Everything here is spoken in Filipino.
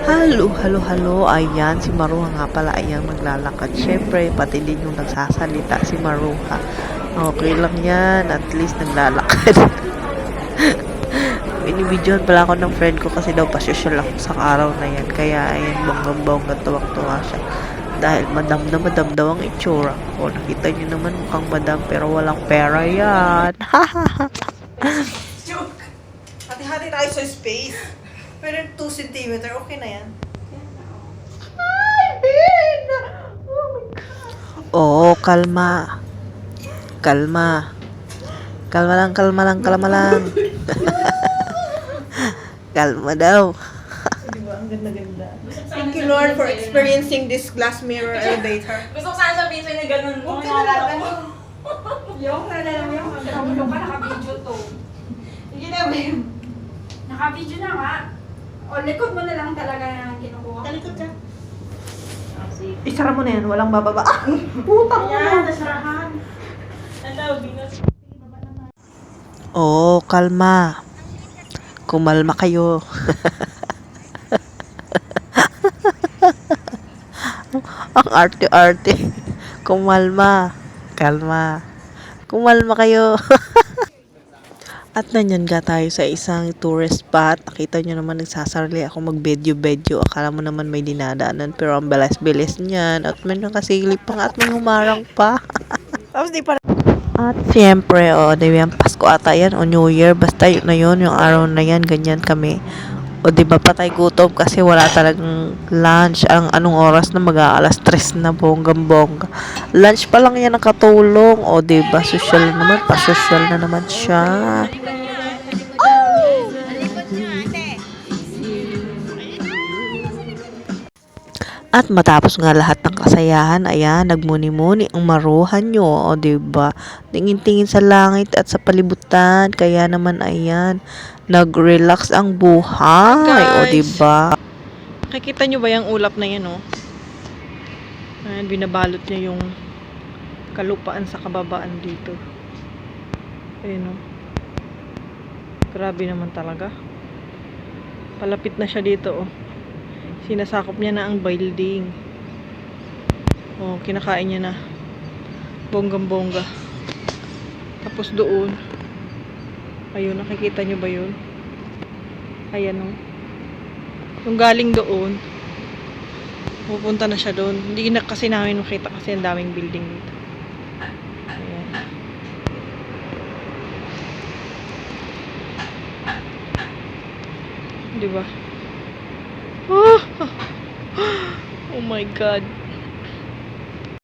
Halo, halo, halo. Ayan, si Maruha nga pala. Ayan, maglalakad. Syempre, pati din yung nagsasalita si Maruha. Okay lang yan. At least naglalakad. Binibidyohan pala ako ng friend ko kasi daw pasosyal ako sa araw na yan. Kaya, ayan, bonggang-bongga, tuwang-tuwa siya. Dahil madam daw ang itsura ko. Nakita niyo naman mukhang madam pero walang pera yan. Joke! Hati-hati tayo sa space. Pero 2 cm, okay na yan. Ay, Ben! Oh my God! Oo, kalma. Kalma. Kalma lang, kalma lang, kalma lang. Kalma daw. Diba? Ang ganda-ganda. Thank you, Lord, for experiencing this glass mirror elevator. Gusto ko sana sabihin sa'yo na ganun. Huwag ka na Yung nalala mo yung nakabulo ka, naka-video to. Hindi na, babe. Naka-video na nga. O, likod mo na lang talaga yung kinukuha. Talikod ka. Sige. Isara mo na yan, walang bababa. Ah! Putang Ayan, mo! nasarahan. Ano, binas. Oo, kalma. Kumalma kayo. Ang arte-arte. Kumalma. Kalma. Kumalma kayo. At nanyan nga tayo sa isang tourist spot. Nakita nyo naman nagsasarili ako mag-bedyo-bedyo. Akala mo naman may dinadaanan. Pero ang bilis-bilis niyan. At may nakasilip pa nga at may humarang pa. Tapos di pa At siyempre, di ba yan, Pasko ata yan o New Year, basta yun na yun, yung araw na yan, ganyan kami. O di ba patay gutom kasi wala talagang lunch. Anong oras na mag-aalas 3 na bonggang-bongga. Lunch pa lang yan nakatulong. O di ba social naman, pa-social na naman siya. At matapos nga lahat ng kasayahan, ayan, nagmuni-muni ang Maruha nyo, o diba? Tingin-tingin sa langit at sa palibutan, kaya naman ayan, nag-relax ang buhay, o diba? Nakikita nyo ba yung ulap na yan, oh? Ayan, binabalot niya yung kalupaan sa kababaan dito. Ayan, oh. Grabe naman talaga. Palapit na siya dito, oh. Sinasakop niya na ang building. Oh, kinakain niya na. Bonggang-bongga. Tapos doon. Ayun, nakikita niyo ba yun? Ayan, oh. Yung galing doon, pupunta na siya doon. Hindi na kasi namin makita kasi ang daming building dito. Ayan. Diba? Oh my God.